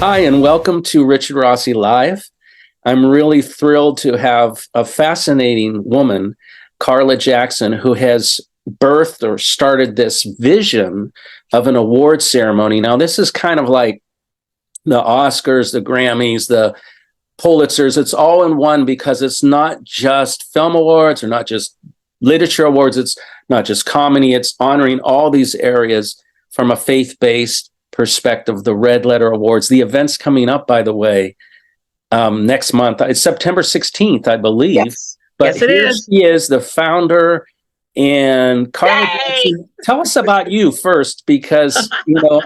Hi, and welcome to Richard Rossi Live. I'm really thrilled to have a fascinating woman, Carla Jackson, who has birthed or started this vision of an award ceremony. Now, this is kind of like the Oscars, the Grammys, the Pulitzers. It's all in one because it's not just film awards or not just literature awards. It's not just comedy. It's honoring all these areas from a faith-based perspective. The Red Letter Awards, the event's coming up, by the way, next month. It's September 16th, I believe. Yes, but yes, it is. She is the founder. And Carla Jackson, tell us about you first, because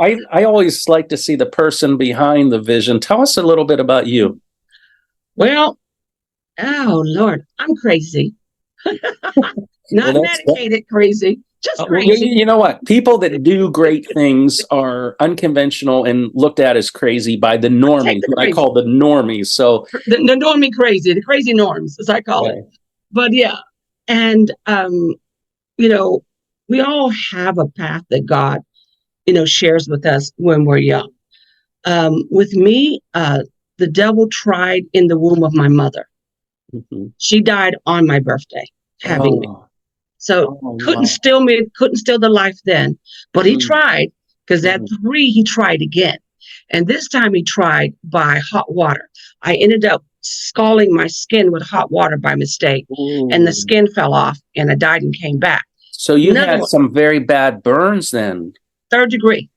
I always like to see the person behind the vision. Tell us a little bit about you. Well, oh Lord, I'm crazy. Not medicated crazy, just crazy. You know what? People that do great things are unconventional and looked at as crazy by the normies. I call the normies. So the normie crazy, the crazy norms, as I call it. But yeah, and we all have a path that God, shares with us when we're young. With me, the devil tried in the womb of my mother. Mm-hmm. She died on my birthday, having me. So couldn't steal the life then, but he tried, because at 3, he tried again. And this time he tried by hot water. I ended up scalding my skin with hot water by mistake, and the skin fell off, and I died and came back. So you had some very bad burns then. 3rd degree.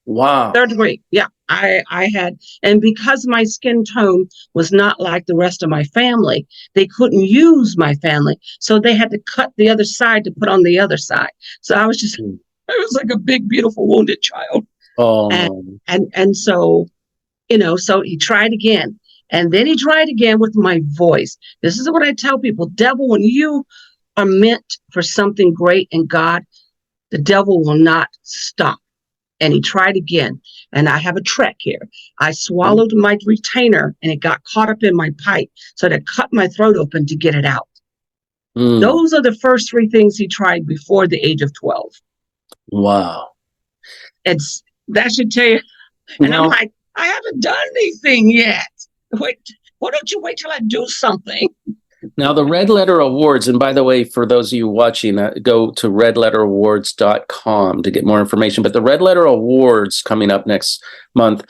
Wow. 3rd degree. Yeah, I had, and because my skin tone was not like the rest of my family, they couldn't use my family. So they had to cut the other side to put on the other side. So I was like a big, beautiful, wounded child. Oh. And so, so he tried again. And then he tried again with my voice. This is what I tell people. Devil, when you are meant for something great in God, the devil will not stop. And he tried again. And I have a trick here. I swallowed my retainer and it got caught up in my pipe. So that cut my throat open to get it out. Those are the first 3 things he tried before the age of 12. Wow. That should tell you. And I'm like, I haven't done anything yet. Wait, why don't you wait till I do something? Now, the Red Letter Awards, and by the way, for those of you watching, go to redletterawards.com to get more information. But the Red Letter Awards coming up next month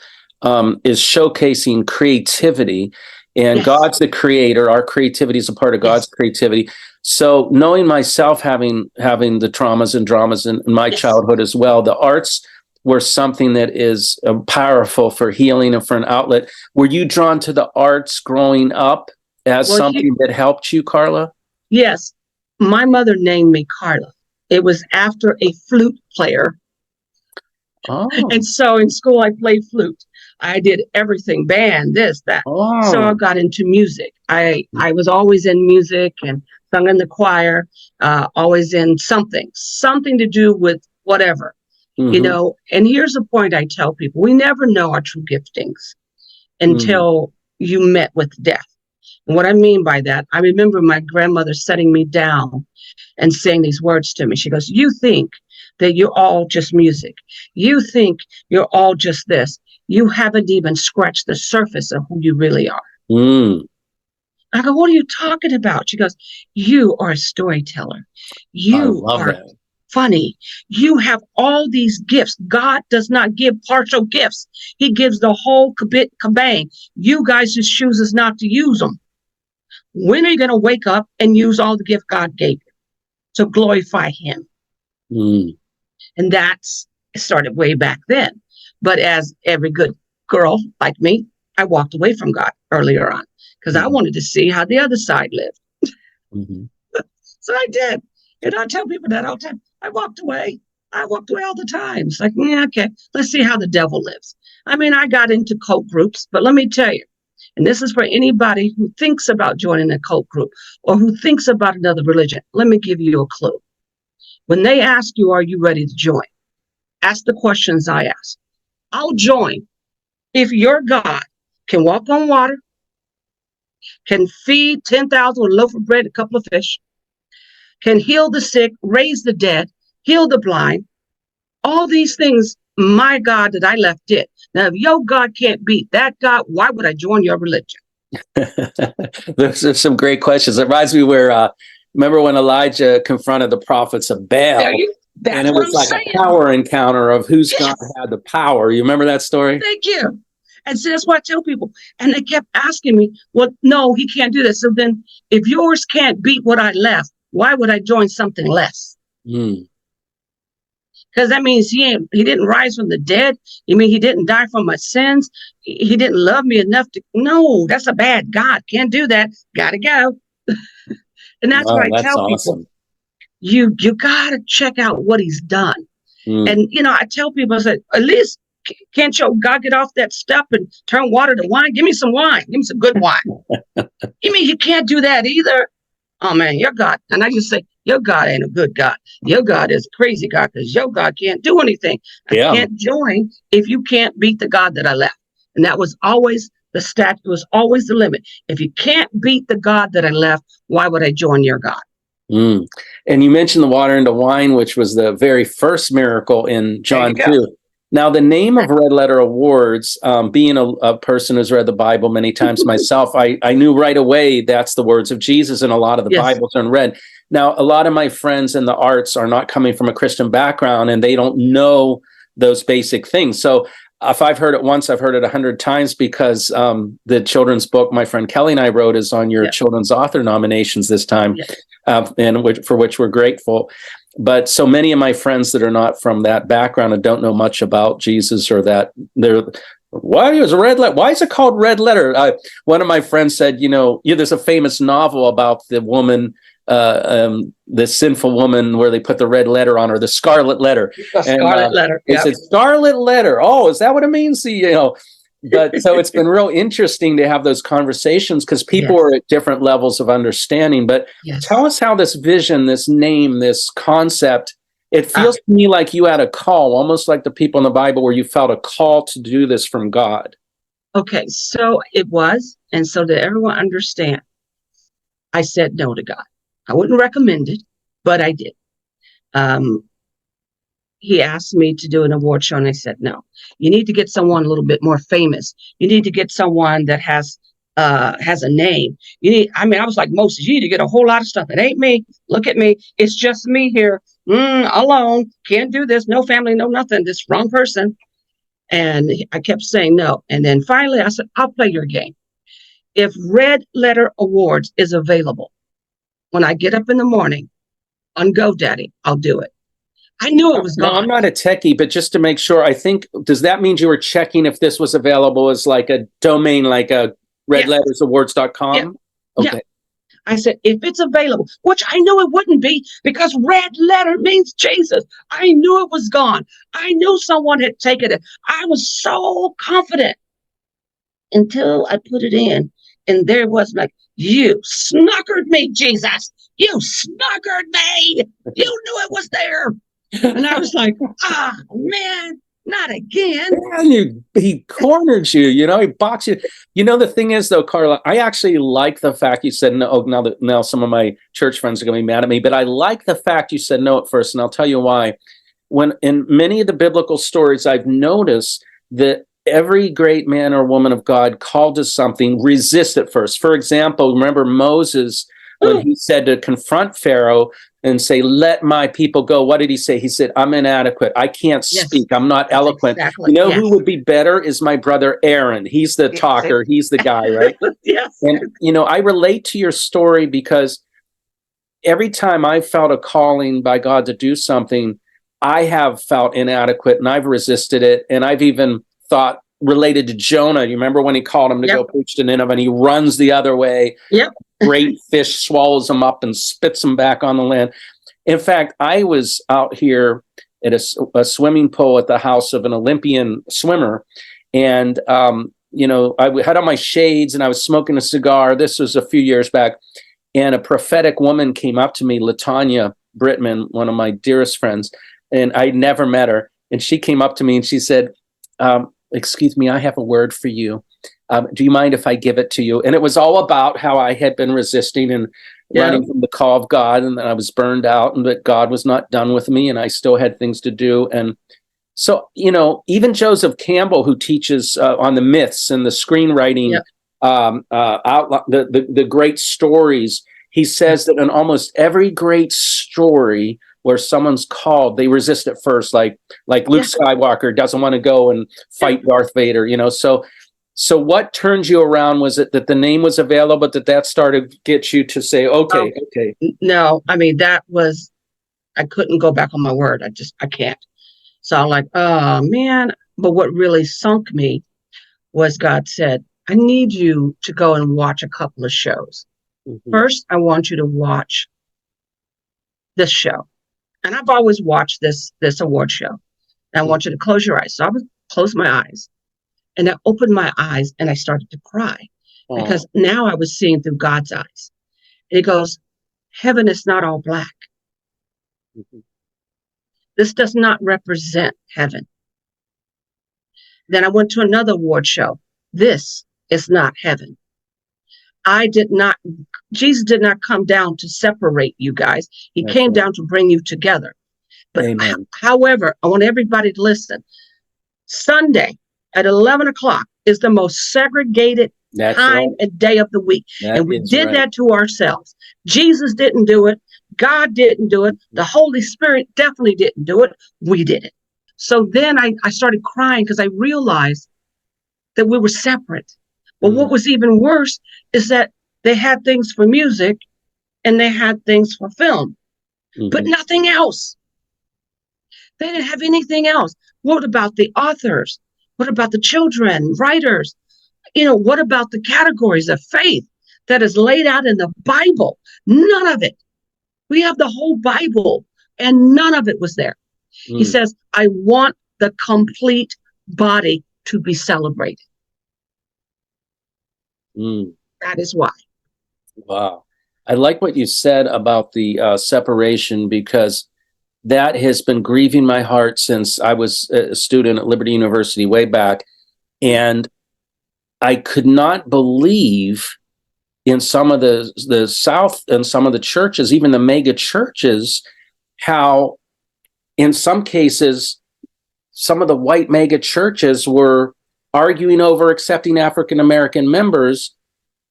is showcasing creativity. And God's the creator. Our creativity is a part of God's creativity. So knowing myself, having the traumas and dramas in my childhood as well, the arts were something that is powerful for healing and for an outlet. Were you drawn to the arts growing up as something that helped you, Carla? Yes. My mother named me Carla. It was after a flute player. Oh. And so in school, I played flute. I did everything, band, this, that. Oh. So I got into music. I was always in music and sung in the choir, always in something to do with whatever. And here's the point I tell people: we never know our true giftings until you met with death. And what I mean by that, I remember my grandmother setting me down and saying these words to me. She goes, "You think that you're all just music. You think you're all just this. You haven't even scratched the surface of who you really are." I go, "What are you talking about?" She goes, "You are a storyteller. You are funny. You have all these gifts. God does not give partial gifts. He gives the whole kabang. You guys just chooses not to use them. When are you going to wake up and use all the gift God gave you to glorify him?" And that's started way back then. But as every good girl like me, I walked away from God earlier on because I wanted to see how the other side lived. So I did. And I tell people that all the time. I walked away. I walked away all the time. It's like, yeah, okay, let's see how the devil lives. I mean, I got into cult groups, but let me tell you, and this is for anybody who thinks about joining a cult group or who thinks about another religion. Let me give you a clue. When they ask you, are you ready to join? Ask the questions I ask. I'll join if your God can walk on water, can feed 10,000 with a loaf of bread, a couple of fish, can heal the sick, raise the dead, heal the blind. All these things my God that I left did. Now, if your God can't beat that God, why would I join your religion? Those are some great questions. It reminds me where, remember when Elijah confronted the prophets of Baal? And it was like a power encounter of who's God had the power. You remember that story? Thank you. And so that's what I tell people. And they kept asking me, well, no, he can't do this. So then if yours can't beat what I left, why would I join something less? Because that means he didn't rise from the dead. You mean he didn't die for my sins? He didn't love me enough to, no, that's a bad God. Can't do that. Gotta go. And that's what I tell people. You gotta check out what he's done. And, I tell people, I said, at least can't your God get off that step and turn water to wine? Give me some wine. Give me some good wine. You mean you can't do that either? Oh, man, your God. And I just say, your God ain't a good God. Your God is a crazy God because your God can't do anything. I can't join if you can't beat the God that I left. And that was always the statute, was always the limit. If you can't beat the God that I left, why would I join your God? And you mentioned the water into wine, which was the very first miracle in John 2. Now, the name of Red Letter Awards, being a person who's read the Bible many times myself, I knew right away that's the words of Jesus, and a lot of the Bibles are in red. Now, a lot of my friends in the arts are not coming from a Christian background, and they don't know those basic things. So if I've heard it once, I've heard it 100 times because the children's book my friend Kelly and I wrote is on your children's author nominations this time, and for which we're grateful. But so many of my friends that are not from that background and don't know much about Jesus or that why is it called Red Letter? One of my friends said, there's a famous novel about the woman, the sinful woman where they put the red letter on her, the Scarlet Letter. Scarlet Letter. It's a Scarlet Letter. Oh, is that what it means? But so it's been real interesting to have those conversations because people are at different levels of understanding. But tell us how this vision, this name, this concept, it feels to me like you had a call, almost like the people in the Bible where you felt a call to do this from God. Okay, so it was. And so that everyone understand, I said no to God. I wouldn't recommend it, but I did. He asked me to do an award show, and I said, no, you need to get someone a little bit more famous. You need to get someone that has a name. I was like Moses, you need to get a whole lot of stuff. It ain't me. Look at me. It's just me here alone. Can't do this. No family, no nothing. This wrong person. And I kept saying no. And then finally I said, I'll play your game. If Red Letter Awards is available, when I get up in the morning on GoDaddy, I'll do it. I knew it was gone. No, I'm not a techie, but just to make sure, I think, does that mean you were checking if this was available as like a domain, like a redlettersawards.com? Yeah. Okay. Yeah. I said, if it's available, which I knew it wouldn't be because red letter means Jesus. I knew it was gone. I knew someone had taken it. I was so confident until I put it in. And there was like, you snookered me, Jesus. You snookered me. You knew it was there. And I was like, man, not again. Man, he cornered you, he boxed you. The thing is, though, Carla, I actually like the fact you said no. Now some of my church friends are going to be mad at me, but I like the fact you said no at first, and I'll tell you why. When in many of the biblical stories, I've noticed that every great man or woman of God called to something, resist at first. For example, remember Moses, when he said to confront Pharaoh and say, let my people go. What did he say? He said, I'm inadequate. I can't speak. I'm not eloquent. Exactly. Who would be better is my brother Aaron. He's the talker. He's the guy, right? Yes. And, I relate to your story because every time I felt a calling by God to do something, I have felt inadequate and I've resisted it. And I've even thought, related to Jonah, you remember when he called him to go preach to Nineveh and he runs the other way? Yep. Great fish swallows him up and spits him back on the land. In fact, I was out here at a swimming pool at the house of an Olympian swimmer. And, I had on my shades and I was smoking a cigar. This was a few years back. And a prophetic woman came up to me, LaTanya Brittman, one of my dearest friends. And I'd never met her. And she came up to me and she said, excuse me, I have a word for you. Do you mind if I give it to you? And it was all about how I had been resisting and running from the call of God, and that I was burned out and that God was not done with me and I still had things to do. And So, even Joseph Campbell, who teaches on the myths and the screenwriting, Yep. outline, the great stories, he says that in almost every great story where someone's called, they resist at first, like Luke Skywalker doesn't want to go and fight Darth Vader, So what turned you around? Was it that the name was available, that started to get you to say, okay. No, I mean, I couldn't go back on my word. I can't. So I'm like, oh man. But what really sunk me was God said, I need you to go and watch a couple of shows. Mm-hmm. First, I want you to watch this show. And I've always watched this award show. And I want you to close your eyes. So I would close my eyes. And I opened my eyes and I started to cry because now I was seeing through God's eyes. And he goes, heaven is not all black. Mm-hmm. This does not represent heaven. Then I went to another award show. This is not heaven. Jesus did not come down to separate you guys. He came down to bring you together. But however, I want everybody to listen. Sunday at 11 o'clock is the most segregated time and day of the week. And we did that to ourselves. Jesus didn't do it. God didn't do it. The Holy Spirit definitely didn't do it. We did it. So then I started crying because I realized that we were separate. But what was even worse is that they had things for music and they had things for film, but nothing else. They didn't have anything else. What about the authors? What about the children, writers? What about the categories of faith that is laid out in the Bible? None of it. We have the whole Bible and none of it was there. He says, I want the complete body to be celebrated. That is why. Wow. I like what you said about the separation, because that has been grieving my heart since I was a student at Liberty University way back. And I could not believe in some of the South and some of the churches, even the mega churches, how in some cases, some of the white mega churches were arguing over accepting African-American members.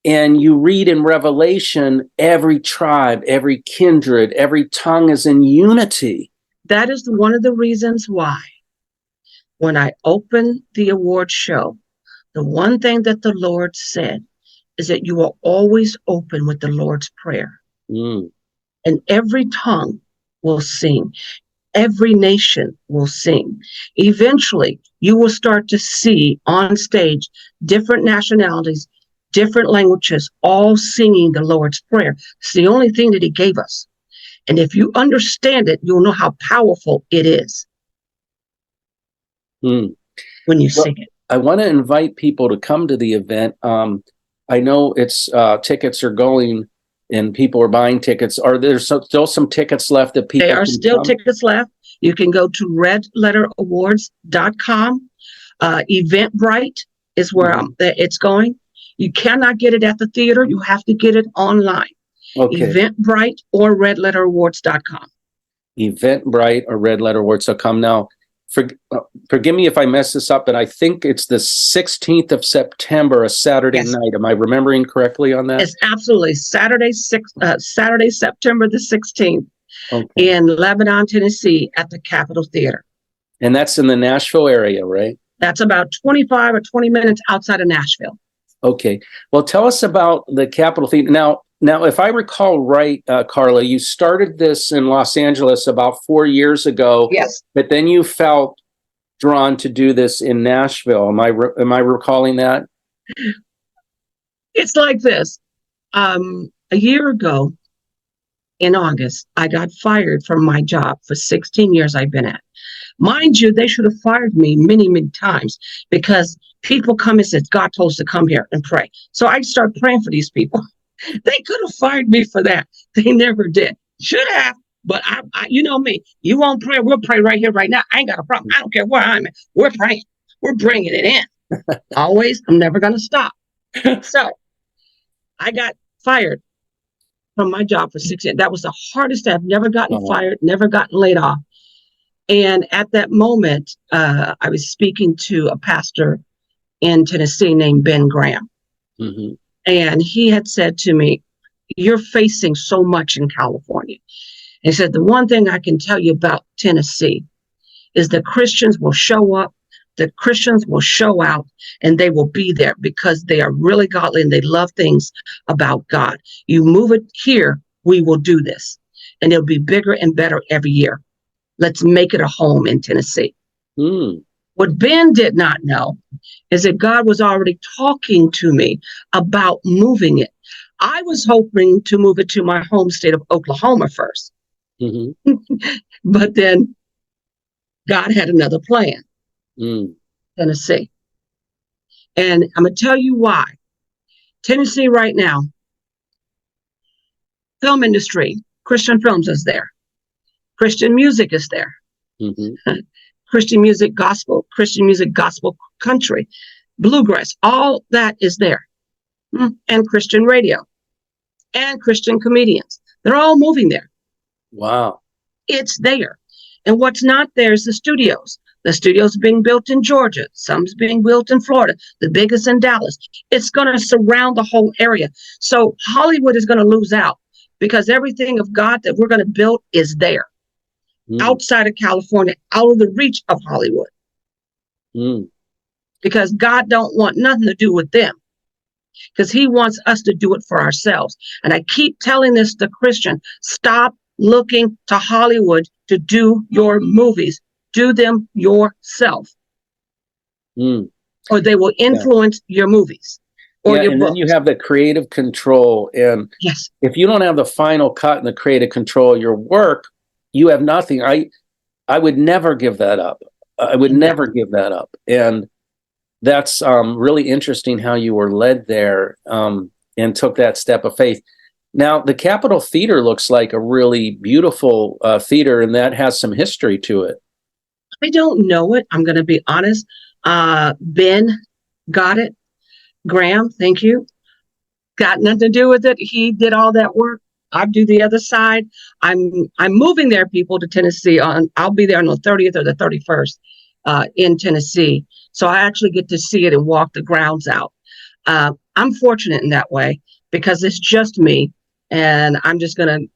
And you read in Revelation, every tribe, every kindred, every tongue is in unity. That is one of the reasons why when I opened the award show, the one thing that the Lord said is that you are always open with the Lord's Prayer. And every tongue will sing. Every nation will sing. Eventually, you will start to see on stage different nationalities, different languages, all singing the Lord's Prayer. It's the only thing that he gave us. And if you understand it, you'll know how powerful it is when you sing it. I want to invite people to come to the event. I know it's tickets are going and people are buying tickets. Are there still some tickets left that people There are still tickets left. You can go to redletterawards.com. Eventbrite is where it's going. You cannot get it at the theater. You have to get it online. Okay. Eventbrite or redletterawards.com. Eventbrite or redletterawards.com. Now, forgive me if I mess this up, but I think it's the 16th of September, a Saturday night. Am I remembering correctly on that? It's absolutely Saturday, September the 16th in Lebanon, Tennessee at the Capitol Theater. And that's in the Nashville area, right? That's about 25 or 20 minutes outside of Nashville. Okay. Well, tell us about the Capitol Theater. Now, if I recall right, Carla, you started this in Los Angeles about 4 years ago. Yes. But then you felt drawn to do this in Nashville. Am I recalling that? It's like this. A year ago in August, I got fired from my job for 16 years I've been at. Mind you, they should have fired me many, many times because people come and said, God told us to come here and pray. So I start praying for these people. They could have fired me for that. They never did. Should have, but I you know me. You won't pray, we'll pray right here, right now. I ain't got a problem. I don't care where I'm at. We're praying. We're bringing it in. Always, I'm never going to stop. So I got fired from my job for 6 years. That was the hardest. I've never gotten fired, never gotten laid off. And at that moment, I was speaking to a pastor in Tennessee named Ben Graham. Mm-hmm. And he had said to me, you're facing so much in California. He said, the one thing I can tell you about Tennessee is the Christians will show up, the Christians will show out, and they will be there because they are really godly and they love things about God. You move it here, we will do this. And it'll be bigger and better every year. Let's make it a home in Tennessee. Mm. What Ben did not know is that God was already talking to me about moving it. I was hoping to move it to my home state of Oklahoma first. Mm-hmm. But then God had another plan, Tennessee. And I'm going to tell you why. Tennessee right now, film industry, Christian films is there. Christian music is there. Mm-hmm. Christian music, gospel country, bluegrass, all that is there. And Christian radio and Christian comedians. They're all moving there. Wow. It's there. And what's not there is the studios. The studios being built in Georgia. Some's being built in Florida. The biggest in Dallas. It's going to surround the whole area. So Hollywood is going to lose out because everything of God that we're going to build is there. Outside of California, out of the reach of Hollywood. Because God don't want nothing to do with them. Because he wants us to do it for ourselves. And I keep telling this to Christian, stop looking to Hollywood to do your movies. Do them yourself. Or they will influence your movies. Or your and books. then you have the creative control. And yes, if you don't have the final cut and the creative control of your work, you have nothing. I would never give that up. I would never give that up. And that's really interesting how you were led there and took that step of faith. Now, the Capitol Theater looks like a really beautiful theater, and that has some history to it. I don't know it. I'm going to be honest. Ben got it. Graham, thank you. Got nothing to do with it. He did all that work. I'll do the other side. I'm moving there, people, to Tennessee. I'll be there on the 30th or the 31st in Tennessee. So I actually get to see it and walk the grounds out. I'm fortunate in that way because it's just me. And I'm just going to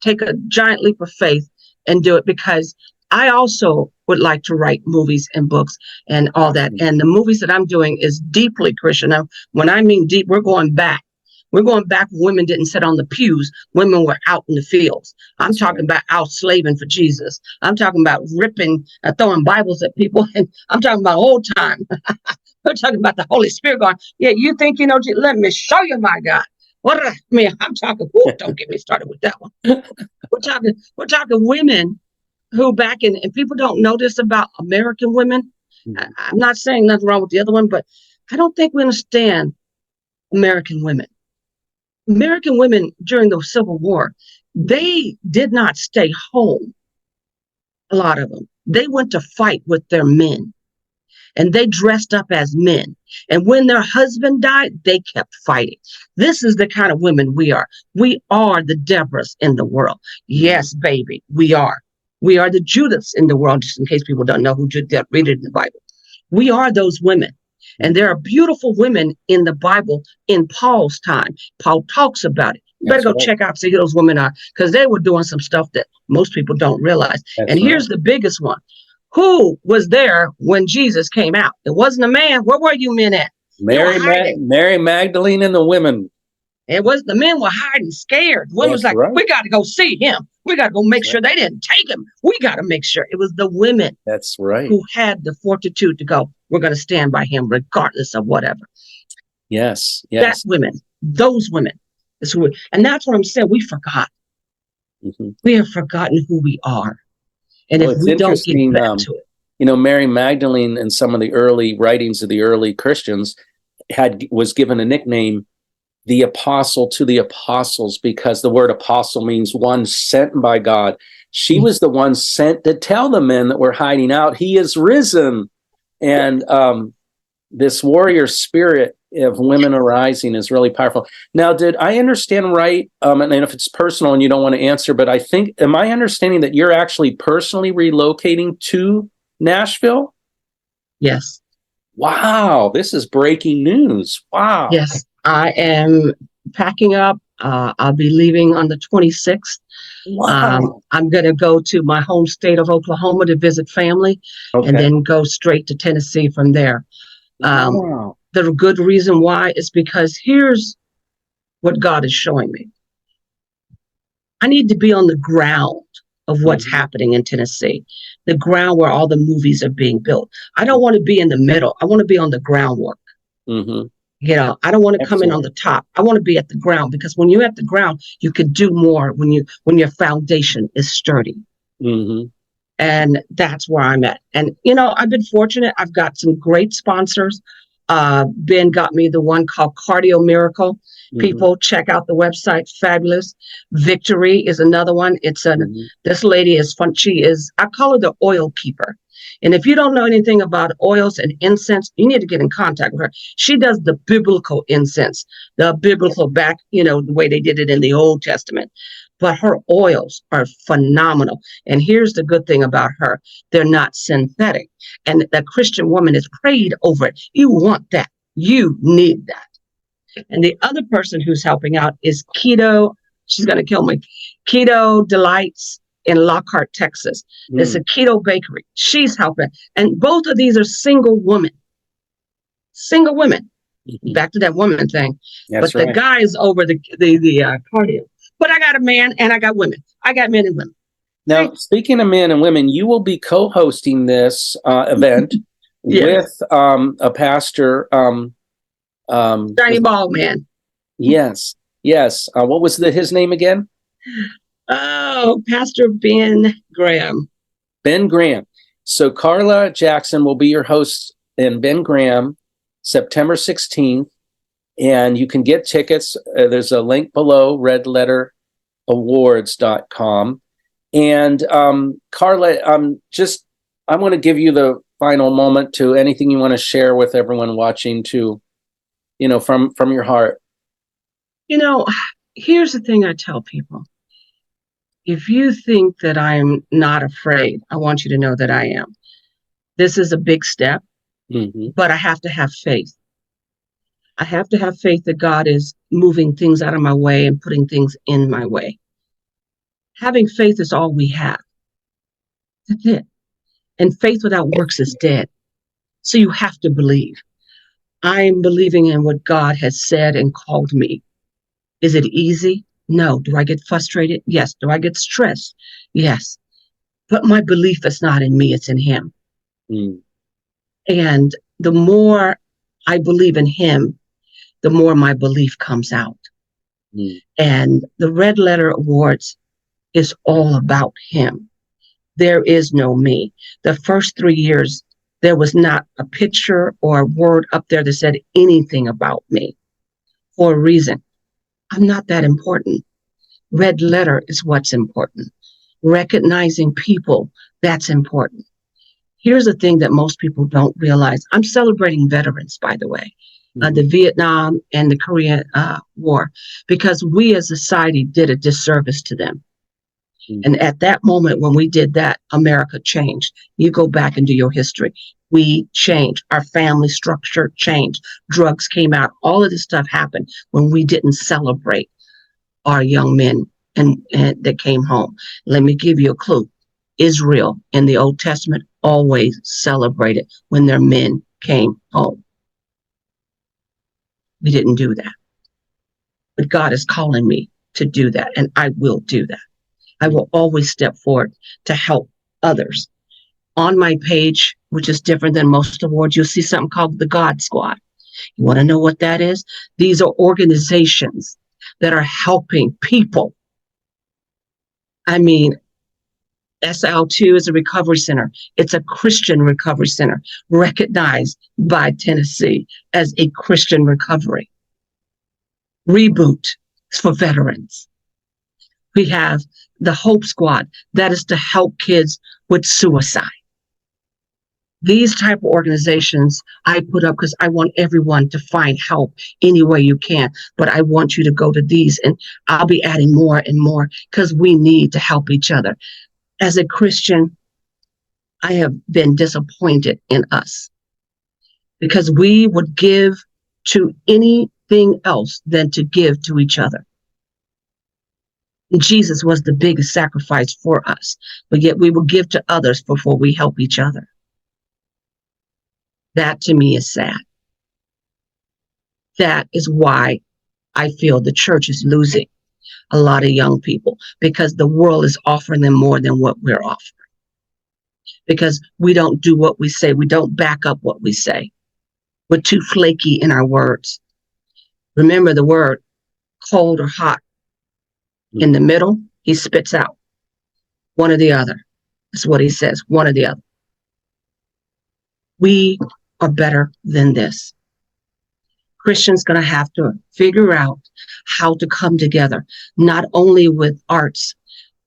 take a giant leap of faith and do it because I also would like to write movies and books and all that. And the movies that I'm doing is deeply Christian. Now, when I mean deep, we're going back. We're going back when women didn't sit on the pews. Women were out in the fields. I'm talking about out slaving for Jesus. I'm talking about ripping, throwing Bibles at people. And I'm talking about old time. We're talking about the Holy Spirit going, yeah, you think you know, let me show you my God. I'm talking, don't get me started with that one. We're talking women who back in, and people don't know this about American women. I'm not saying nothing wrong with the other one, but I don't think we understand American women. American women during the Civil War, they did not stay home. A lot of them, they went to fight with their men and they dressed up as men. And when their husband died, they kept fighting. This is the kind of women we are. We are the Deborahs in the world. Yes, baby, we are. We are the Judiths in the world, just in case people don't know who Judith, read it in the Bible. We are those women. And there are beautiful women in the Bible in Paul's time. Paul talks about it. You better go check out, see who those women are, because they were doing some stuff that most people don't realize. And here's the biggest one. Who was there when Jesus came out? It wasn't a man. Where were you men at? Mary Magdalene and the women. It was the men were hiding, scared. The women was like, we got to go see him. We got to go make sure they didn't take him. We got to make sure. It was the women. That's right. Who had the fortitude to go, we're going to stand by him regardless of whatever. Yes. That's women. Those women. And that's what I'm saying. We forgot. Mm-hmm. We have forgotten who we are. And if we don't get back to it. You know, Mary Magdalene and some of the early writings of the early Christians was given a nickname, the apostle to the apostles, because the word apostle means one sent by God. She was the one sent to tell the men that were hiding out, he is risen. And this warrior spirit of women arising is really powerful. Now, did I understand right? And if it's personal and you don't want to answer, but am I understanding that you're actually personally relocating to Nashville? Yes. Wow, this is breaking news. Wow. Yes, I am packing up. I'll be leaving on the 26th. Wow. I'm going to go to my home state of Oklahoma to visit family, and then go straight to Tennessee from there. Wow. The good reason why is because here's what God is showing me. I need to be on the ground of what's happening in Tennessee, the ground where all the movies are being built. I don't want to be in the middle. I want to be on the groundwork. Mm-hmm. You know, I don't want to come in on the top. I want to be at the ground, because when you're at the ground, you can do more when your foundation is sturdy. Mm-hmm. And that's where I'm at. And, you know, I've been fortunate. I've got some great sponsors. Ben got me the one called Cardio Miracle. People check out the website. Fabulous. Victory is another one. It's this lady is fun. I call her the oil keeper. And if you don't know anything about oils and incense, you need to get in contact with her. She does the biblical incense, the biblical back, you know, the way they did it in the Old Testament. But her oils are phenomenal. And here's the good thing about her. They're not synthetic. And the Christian woman is prayed over it. You want that. You need that. And the other person who's helping out is Keto. She's going to kill me. Keto Delights in Lockhart, Texas. It's a keto bakery. She's helping. And both of these are single women. Single women. Back to that woman thing. That's right. The guy is over the cardio. But I got a man and I got women. I got men and women. Now, speaking of men and women, you will be co-hosting this event with a pastor. Shiny Ball Man. Yes. What was his name again? Oh, Pastor Ben Graham. Ben Graham. So Carla Jackson will be your host, and Ben Graham, September 16th. And you can get tickets. There's a link below, redletterawards.com. And Carla, I want to give you the final moment to anything you want to share with everyone watching to, you know, from your heart. You know, here's the thing I tell people. If you think that I am not afraid, I want you to know that I am. This is a big step, but I have to have faith. I have to have faith that God is moving things out of my way and putting things in my way. Having faith is all we have. That's it. And faith without works is dead. So you have to believe. I am believing in what God has said and called me. Is it easy? No. Do I get frustrated? Yes. Do I get stressed? Yes. But my belief is not in me, it's in Him. And the more I believe in Him, the more my belief comes out. And the Red Letter Awards is all about Him. There is no me. The first 3 years, there was not a picture or a word up there that said anything about me for a reason. I'm not that important. Red letter is what's important. Recognizing people, that's important. Here's the thing that most people don't realize. I'm celebrating veterans, by the way, the Vietnam and the Korean War, because we as a society did a disservice to them. And at that moment, when we did that, America changed. You go back and do your history. We changed. Our family structure changed. Drugs came out. All of this stuff happened when we didn't celebrate our young men and that came home. Let me give you a clue. Israel in the Old Testament always celebrated when their men came home. We didn't do that. But God is calling me to do that, and I will do that. I will always step forward to help others. On my page, which is different than most awards, you'll see something called the God Squad. You want to know what that is? These are organizations that are helping people. I mean, SL2 is a recovery center. It's a Christian recovery center recognized by Tennessee as a Christian recovery. Reboot is for veterans. We have the Hope Squad, that is to help kids with suicide. These type of organizations I put up because I want everyone to find help any way you can. But I want you to go to these, and I'll be adding more and more because we need to help each other. As a Christian, I have been disappointed in us because we would give to anything else than to give to each other. And Jesus was the biggest sacrifice for us, but yet we will give to others before we help each other. That to me is sad. That is why I feel the church is losing a lot of young people, because the world is offering them more than what we're offering. Because we don't do what we say. We don't back up what we say. We're too flaky in our words. Remember the word cold or hot. In the middle, he spits out one or the other. That's what he says, one or the other. We are better than this. Christians going to have to figure out how to come together, not only with arts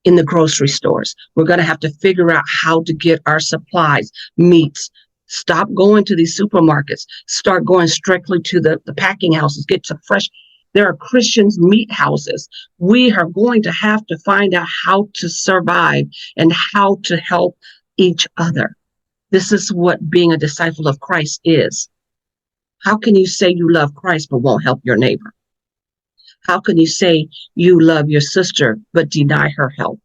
in the grocery stores. We're going to have to figure out how to get our supplies, meats. Stop going to these supermarkets. Start going strictly to the packing houses. Get some fresh. There are Christians' meat houses. We are going to have to find out how to survive and how to help each other. This is what being a disciple of Christ is. How can you say you love Christ but won't help your neighbor? How can you say you love your sister but deny her help?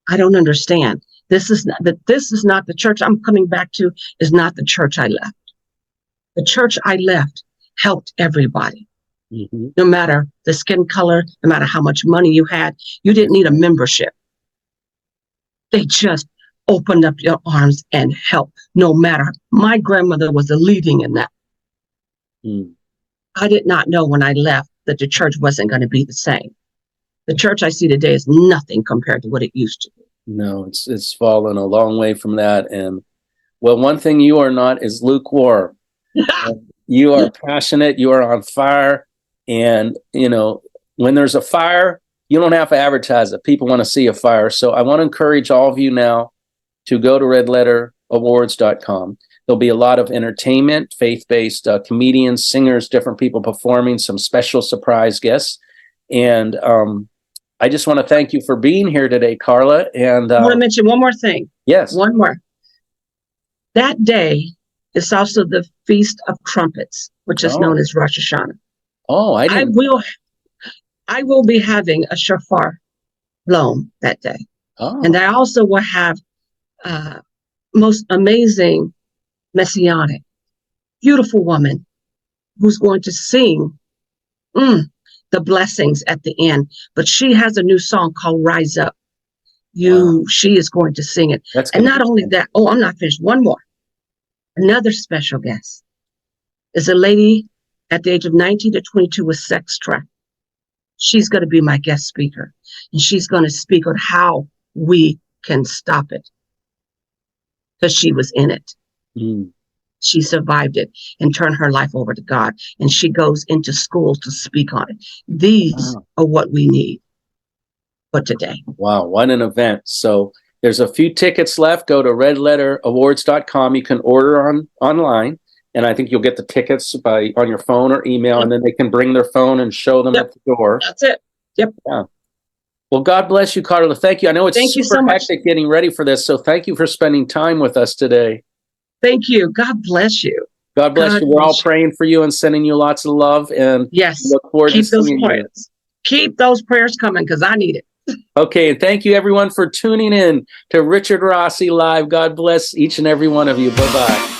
I don't understand. This is not the church I'm coming back to, is not the church I left. The church I left helped everybody. Mm-hmm. No matter the skin color, no matter how much money you had, you didn't need a membership. They just opened up your arms and helped. No matter, my grandmother was a leading in that. Mm. I did not know when I left that the church wasn't going to be the same. The church I see today is nothing compared to what it used to be. No, it's fallen a long way from that. And well, one thing you are not is lukewarm. You are passionate, you are on fire, and when there's a fire, you don't have to advertise it. People want to see a fire. So I want to encourage all of you now to go to redletterawards.com. There'll be a lot of entertainment, faith-based comedians, singers, different people performing, some special surprise guests. And I just want to thank you for being here today, Carla. And I want to mention one more thing. Yes. One more. That day, it's also the Feast of Trumpets, which is known as Rosh Hashanah. Oh, I will be having a shofar blown that day. Oh. And I also will have most amazing messianic, beautiful woman who's going to sing the blessings at the end. But she has a new song called Rise Up. She is going to sing it. And not only that, I'm not finished. One more. Another special guest is a lady at the age of 19 to 22 with sex trafficking. She's going to be my guest speaker, and she's going to speak on how we can stop it, because she was in it. Mm. She survived it and turned her life over to God, and she goes into schools to speak on it. These are what we need for today. Wow, what an event. So there's a few tickets left. Go to redletterawards.com. You can order online, and I think you'll get the tickets on your phone or email, and then they can bring their phone and show them at the door. That's it. Yep. Yeah. Well, God bless you, Carla. Thank you. I know it's super hectic getting ready for this, so thank you for spending time with us today. Thank you. God bless you. God bless you. We're all praying for you and sending you lots of love. And yes, look forward to seeing you. Keep those prayers coming, because I need it. Okay, and thank you everyone for tuning in to Richard Rossi Live. God bless each and every one of you. Bye-bye.